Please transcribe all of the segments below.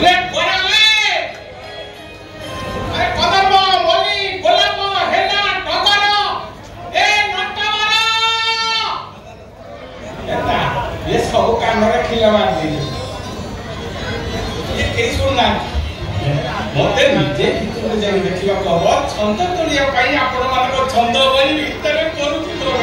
रे कोराले अरे कदम मोली गोलाप हेला टगर ए नटवर एता ये सब कान रे खिला मार दे ये के सुनना मते निजे कितु जाई देखिबा कहबो छंद तोलिया पई आपण मानको छंद बनी भीतर करूची तो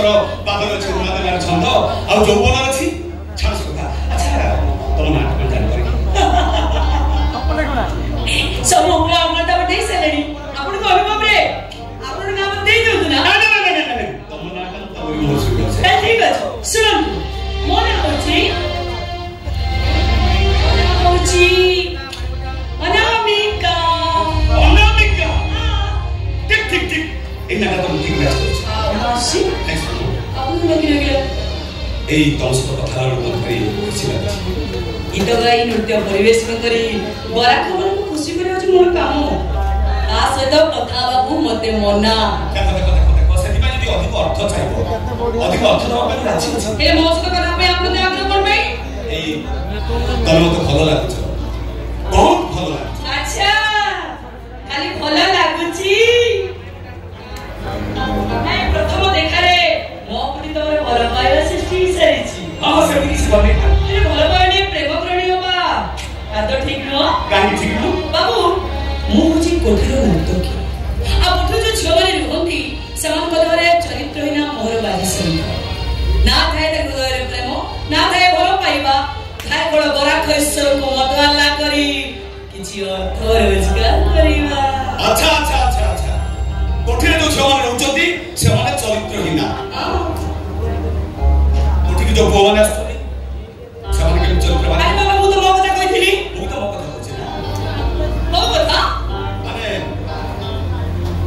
ଈଶ୍ୱର ବାଦଲ ଅଛି ଉନ୍ମାଦନାର ଛନ୍ଦ ଆଉ ଯୌବନ ଅଛି ଛାଡ଼ ସେ କଥା। ଆଚ୍ଛା ତମ ନାଁ କଣ ଜାଣିପାରେ? ସବୁ ଆମର ତ ଦେଇ ସାରିଲେଣି ଆପଣଙ୍କ ଅନୁଭବରେ ଆପଣ ନାମ ଦେଇ ଦିଅନ୍ତୁ ନା। ତମ ନାଁ କଣ? ତମରି ମୋ ସୁବିଧା ଅଛି। ଠିକ ଅଛି ଶୁଣନ୍ତୁ ମୋ ନାଁ ହଉଛି ଅନାମିକା। ଅନାମିକା ଠିକ ଠିକ ଠିକ এই নাটা তো ঠিক ম্যাচ করছে। আসি আপনি নাকি লাগলে এই ତମ ସହିତ କଥା ହେବାର ମନ ଭାରି ଖୁସି ଲାଗୁଛି। ଗୀତ ଗାଇ ନୃତ୍ୟ ପରିବେଷଣ କରି ବରା ଖବରକୁ ଖୁସି କରିବା ହେଉଛି ମୋର କାମ। ତା ସହିତ କଥା ହେବାକୁ ମତେ ମନା। ଦେଖ ସେଥିପାଇଁ ଯଦି ଅଧିକ ଅର୍ଥ ଚାହିଁବ ଅଧିକ ଅର୍ଥ ଦେବା ପାଇଁ ରାଜି ଅଛି। ହେଲେ ମୋ ସହିତ କଥା ପାଇଁ ଆପଣ ଆଗ୍ରହ କଣ ପାଇଁ? ଏଇ ତମେ ମତେ ଭଲ ଲାଗୁଛ ବହୁତ ଭଲ ଲାଗୁଛି। ଆଚ୍ଛା ଖାଲି ଭଲ ଲାଗୁଛି ପ୍ରଥମ ଦେଖାରେ ମୋ ପ୍ରତି ତମର ଭଲ ପାଇବା ସୃଷ୍ଟି ହେଇସାରିଛି। ହଁ ସେମିତି କିଛି ବନେଇ ଭଲ ପାଇବା ନିଏ ପ୍ରେମ ପ୍ରେଣୀ ହବା ତ ଠିକ ନୁହଁ। କାହିଁକି ଠିକ ନୁହଁ? ବାବୁ ମୁଁ ହଉଛି କୋଠିର ନର୍ତ୍ତକୀ ଆଉ କୋଠିର ଯୋଉ ଝିଅମାନେ ରୁହନ୍ତି ସେମାନଙ୍କ ଦେହରେ ଚରିତ୍ରହୀନ ମୋହର ବାଜି ସହିତ ନା ଥାଏ ତା ହୃଦୟରେ ପ୍ରେମ ନା ଥାଏ ଭଲ ପାଇବା ଥାଏ ବଡ ବରାକ ଈଶ୍ୱରଙ୍କୁ ମତବାଲା କରି କିଛି ଅର୍ଥ ରୋଜଗାର କରିବା। ଆଚ୍ଛା ଆଚ୍ଛା ଆଚ୍ଛା ଆଚ୍ଛା କୋଠିରେ ଯୋଉ ଝିଅମାନେ ରହୁଛନ୍ତି ସେମାନେ ଚରିତ୍ରହୀନ। କୋଠିକି ଯୋଉ ପୁଅମାନେ ଆସୁଛନ୍ତି ସେମାନେ କେମିତି ଚରିତ୍ରବାନ? ମୁଁ ତ ମୋ କଥା କହିଥିଲି। ମୁଁ ତ ମୋ କଥା କହୁଛି ନା। ମୋ କଥା ମାନେ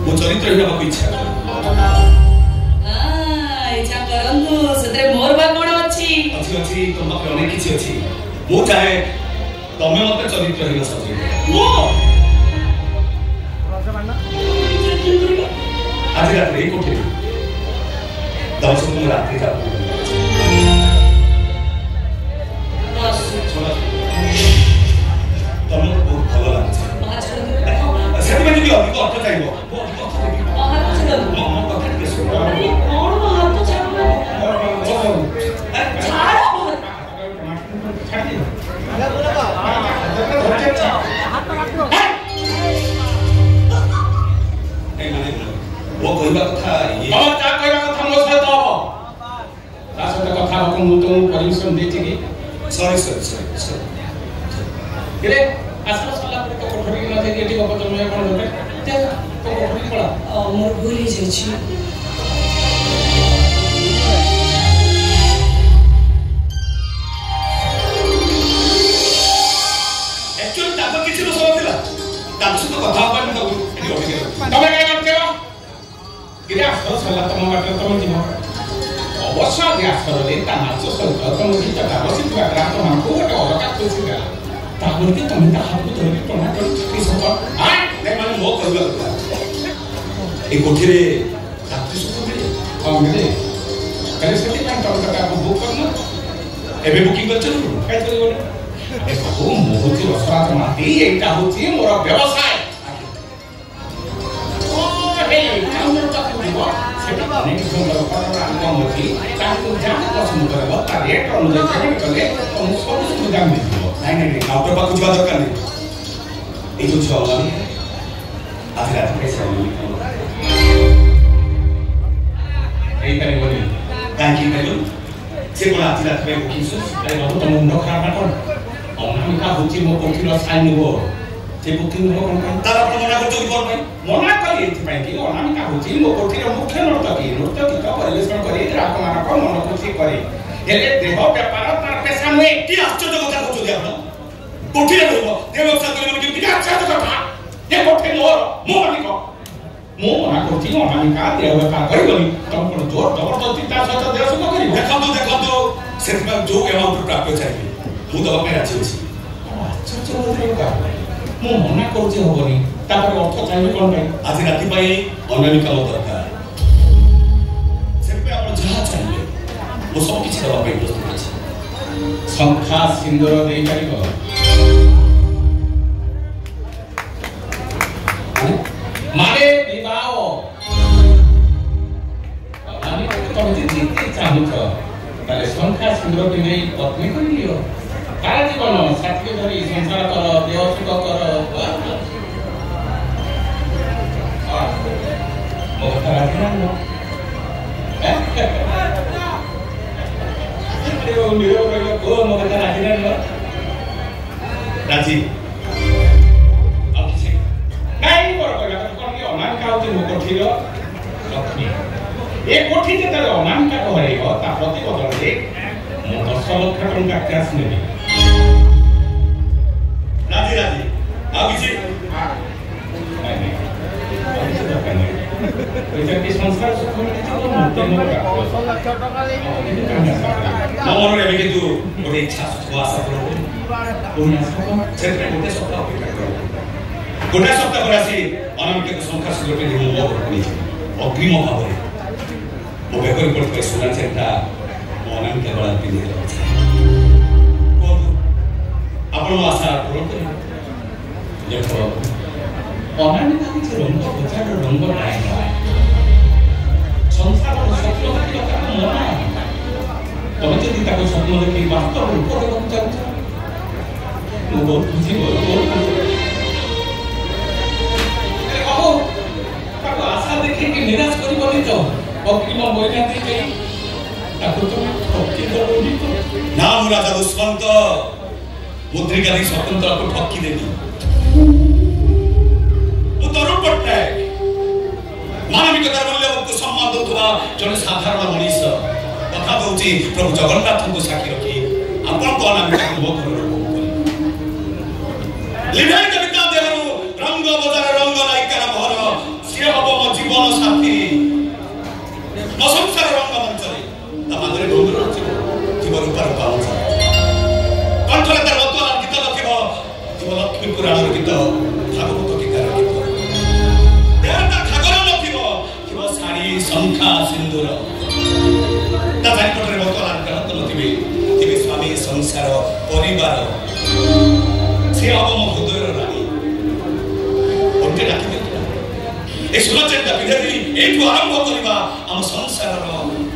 ମୁଁ ଚରିତ୍ରହୀନ ହେବାକୁ ଇଚ୍ଛା କରେ। ଇଚ୍ଛା କରନ୍ତୁ ସେଥିରେ ମୋର ବା କଣ ଅଛି? ଅଛି ଅଛି ତମ ପାଖରେ ଅନେକ କିଛି ଅଛି। ମୁଁ ଚାହେଁ ତମେ ମତେ ଚରିତ୍ରହୀନ ସଜେଇ ଆଜି ରାତିରେ ଏଇ କୋଠିରେ ଦର୍ଶକ ରାତ୍ରି ଯାତ୍ରା ତମକୁ ବହୁତ ଭଲ ଲାଗୁଛି ସେଥିପାଇଁ ଯଦି ଅଧିକ ଅର୍ଥ ଚାହିଁବ ମୋ କଥା ଟିକେ ଶୁଣ। ମୋ କହିବା କଥା ତମର ଯାହା କହିବା କଥା ମୋ ସହିତ ହବ ତା ସହିତ କଥା ହବାକୁ ମୁଁ ତମକୁ ପରମିଶନ ଦେଇଛି କି? ସରି କିରେ ଆସିଲା ସରିଲା ପରେ ତ କୋଠରୀ ନ ଯାଇକି ଏଠି ଗପ ତମେ କଣ ଦରକାର ତ କୋଠରୀ ପଳା। ମୋର ଭୁଲ ହେଇଯାଇଛି। ଆକ୍ଚୁଆଲି ତାଙ୍କର କିଛି ଦୋଷ ନଥିଲା ତାଙ୍କ ସହିତ କଥା ହବା ପାଇଁ ତାକୁ ଏଠି ଅଟକେଇ ତମେ କାଇଁ କରିଛ? କିରେ ଆସର ସରିଲା ତମ ବାଟରେ ତମେ ଯିବ ଅବଶ୍ୟ ଆଜି ଆସରରେ ତା ନାଚ ସହିତ ତମ ଗୀତଟା ବସିଥିବା ଗ୍ରାହକମାନଙ୍କୁ ଗୋଟେ ଅଲଗା ଖୁସି ଦେଲା ତାପରେ କି ତମେ ତାହାକୁ ଧରିକି ଟଣା କରି ଛାଟି ସତ ମାନେ ମୋ କହିବା କଥା এই কোঠিরে রাত্রি সুখ মিলে ହଁ ମିଳେ କାଲି ସେଥିପାଇଁ ତମେ ତାକୁ ବୁକ୍ କରୁନ এবে বুকিং করছেন କାଇଁ କରିବନି? ଦେଖୁ ମୁଁ ହଉଛି ରସରାଜ ମାଟି ଏଇଟା ହଉଛି ମୋର ବ୍ୟବସାୟ। ସେଟା ଅନେକ ସୁନ୍ଦର ପ୍ରକାରର ଆଲବମ୍ ଅଛି ତାକୁ ଯାହା ପସନ୍ଦ କରିବ ତା ରେଟ୍ ଅନୁଯାୟୀ ପେମେଣ୍ଟ କଲେ ତମକୁ ସବୁ ସୁବିଧା ମିଳିଯିବ। ନାଇଁ ନାଇଁ ନାଇଁ ଡକ୍ଟର ପାଖକୁ ଯିବା ଦରକାର ନାହିଁ এই যে চললাম আজ রাত্রে ହେଇପାରିବନି କାହିଁକି କହିଲୁ ସେ କ'ଣ ଆଜି ରାତିରେ ବୁକିଂ ଆରେ ବାବୁ ତମ ମୁଣ୍ଡ ଖରାପ ନା କ'ଣ? ଅନାମିକା ହଉଛି ମୋ କୋଠିର ସାଇନ୍ ହେବ ସେ ବୁକିଂ ହେବ କ'ଣ ପାଇଁ? ତାର ଆପଣ ମନା କରୁଛନ୍ତି କ'ଣ ପାଇଁ? ମନା କଲି ଏଥିପାଇଁ କି ଅନାମିକା ହଉଛି ମୋ କୋଠିର ମୁଖ୍ୟ ନର୍ତ୍ତକୀ ନୃତ୍ୟ ଗୀତ ପରିବେଷଣ କରି ଗ୍ରାହକମାନଙ୍କ ମନ ଖୁସି କରେ ହେଲେ ଦେହ ବେପାର ତାର ପେଶା ନୁହେଁ। କି ଆଶ୍ଚର୍ଯ୍ୟ କଥା କହୁଛନ୍ତି ଆପଣ କୋଠିରେ ରହିବ ଦେହ ବ୍ୟବସାୟ କରିବ କେମିତି ଆଶ୍ଚର୍ଯ୍ୟ କଥା ଏ କୋଠି ମୋର ମୋ ମାଲିକ ମୁଁ ମନା କରୁଛି ଅନାମିକା ଦେହ ବେପାର କରିବନି ତମେ କ'ଣ ଜୋର ଜବରଦସ୍ତି ତା ସହିତ ଦେହ ସୁଖ କରିବ? ଦେଖନ୍ତୁ ଦେଖନ୍ତୁ ସେଥିପାଇଁ ଯୋଉ ଏମାଉଣ୍ଟ ପ୍ରାପ୍ୟ ଚାହିଁବେ ମୁଁ ଦେବା ପାଇଁ ରାଜି ଅଛି। ମୁଁ ମନା କରୁଛି ହବନି ତାପରେ ଅର୍ଥ ଚାହିଁବେ କ'ଣ ପାଇଁ? ଆଜି ରାତି ପାଇଁ ଅନାମିକା ମୋ ଦରକାର ସେଥିପାଇଁ ଆପଣ ଯାହା ଚାହିଁବେ ମୁଁ ସବୁ କିଛି ଦେବା ପାଇଁ ପ୍ରସ୍ତୁତ ଅଛି। ଶଙ୍ଖା ସିନ୍ଦୁର ଦେଇପାରିବ? ମାନେ ବିବାହ ତମେ ଯଦି ଜିତେ ଚାହୁଁଛ ତାହେଲେ ଶଙ୍ଖା ସିନ୍ଦୁରଟି ନେଇ ପତ୍ନୀ କରିନିଅ ତାର ଜୀବନ ସାଥିରେ ଧରି ସଂସାର କର ଦେହ ସୁଖ କର। ମୋ କଥା ରାଜି ନା राजी ए कोठी जेतले अनामिका कहरेइबो ता प्रति बदलरे मु 10 लाख टंका कैश नेबी राजी राजी आ किछि कि संस्कार ममर एबे कि तू गोटे इच्छा सुवा आशा करो सेते गोटे सप्ताह अपेक्षा करो गोटे सप्ताह पर आसी अनामिका संख्या सुगटे मो अग्रिम भाବରେ ମୋ ବେକରେ ପଡ଼ିଥିବା ସୁନା ଚେନ୍ଟା ମୋ ଅନାମିକା ଗଳାରେ ପିନ୍ଧି ରଖିଛି କୁହନ୍ତୁ ଆପଣ ମୋ ଆଶା ପୂରଣ କରିବେ ଦେଖ ଅନାମିକା କିଛି ରଙ୍ଗ ବଜାର ରଙ୍ଗ ନାହିଁ ସଂସାରର ସ୍ୱପ୍ନ ଦେଖିବା ତାକୁ ମନା ତମେ ଯଦି ତାକୁ ସ୍ୱପ୍ନ ଦେଖି ବାସ୍ତବ ରୂପ ଦେବାକୁ ଚାହୁଁଛ ମୁଁ ବହୁତ ଖୁସି ତାକୁ ଆଶା ଦେଖିକି ନିରାଶ କରିବନି ତ ଅଗ୍ରିମ ମହିଳା ଦେଇ ତାକୁ ତମେ ଠକି ଦେବନି ତ ନା ମୁଁ ରାଜା ଦୁଷ୍ମନ୍ତ ମୁଦ୍ରିକା ଦେଇ ସ୍ୱତନ୍ତ୍ରକୁ ଠକି ଦେବି ମୁଁ ତରୁଣ ପଟ୍ଟନାୟକ ମାନବିକତାର ମୂଲ୍ୟବୋଧକୁ ସମ୍ମାନ ଦେଉଥିବା ଜଣେ ସାଧାରଣ ମଣିଷ କଥା ଦଉଛି ପ୍ରଭୁ ଜଗନ୍ନାଥଙ୍କୁ ସାକ୍ଷୀ ରଖି ଆପଣଙ୍କ ଅନାମିକାକୁ ମୋ ଘରର ବୋହୂ କରିବି ଲିଭାଇ କବିତା ଦେହରୁ ରଙ୍ଗ ବଜାର ରଙ୍ଗ ନାୟିକାର ମୋହର ସିଏ ହବ ମୋ ଜୀବନ ସାଥୀ ମୋ ସଂସାର ରଙ୍ଗମଞ୍ଚରେ ତା ପାଦରେ ଡୋଙ୍ଗର ଥିବ ରୂପାର ପାଉଛ କଣ୍ଠରେ ତାର ବର୍ତ୍ତମାନ ଗୀତ ଥିବ ଲକ୍ଷ୍ମୀ ପୁରାଣର ଗୀତ ଭାଗବତ ଗୀତାର ଗୀତ ଦେହରେ ତାର ଖାଗର ନଥିବ ଥିବ ଶାଢ଼ୀ ଶଙ୍ଖା ସିନ୍ଦୁର ତା ଚାରିପଟରେ ବର୍ତ୍ତମାନ ଗ୍ରହତ ନଥିବେ ଥିବେ ସ୍ୱାମୀ ସଂସାର ପରିବାର ସେ ହବ ମୋ ହୃଦୟର ରାଣୀ ଗୋଟେ ଡାକିବେ ଏ ସୁଲଚେନ୍ଟା ପିନ୍ଧେଇ ଏଇଠୁ ଆରମ୍ଭ କରିବା ଆମ ସଂସାରର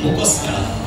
ମୁଖସ୍ଥାନ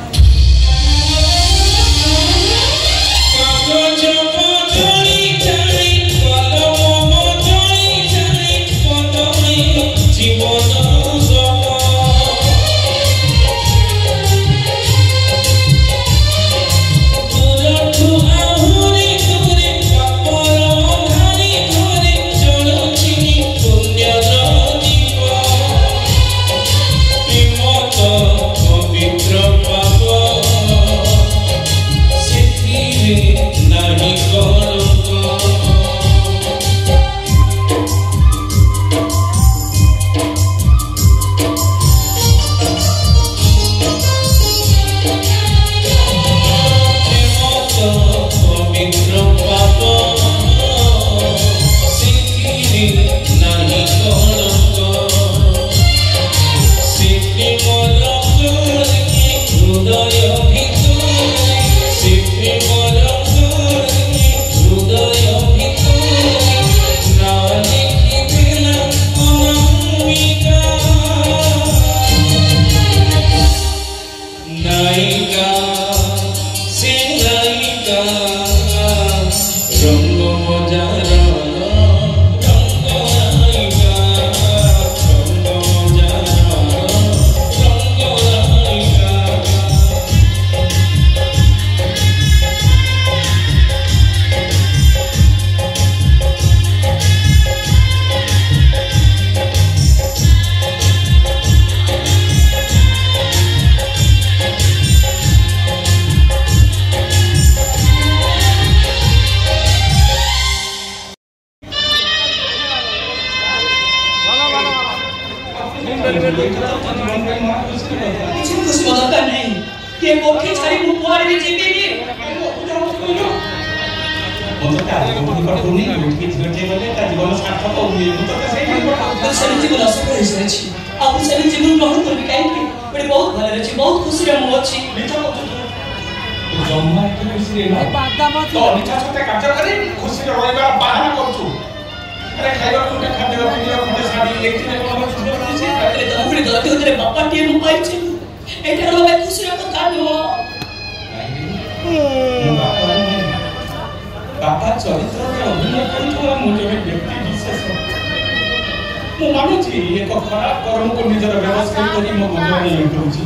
बापा चरित्र अभिनय व्यक्ति विशेष ମୁଁ ମାନୁଛି ଏକ ଖରାପ କର୍ମକୁ ନିଜର ବ୍ୟବସାୟ କରି ମୋ ଗୁଣ ନେଇ ଦଉଛି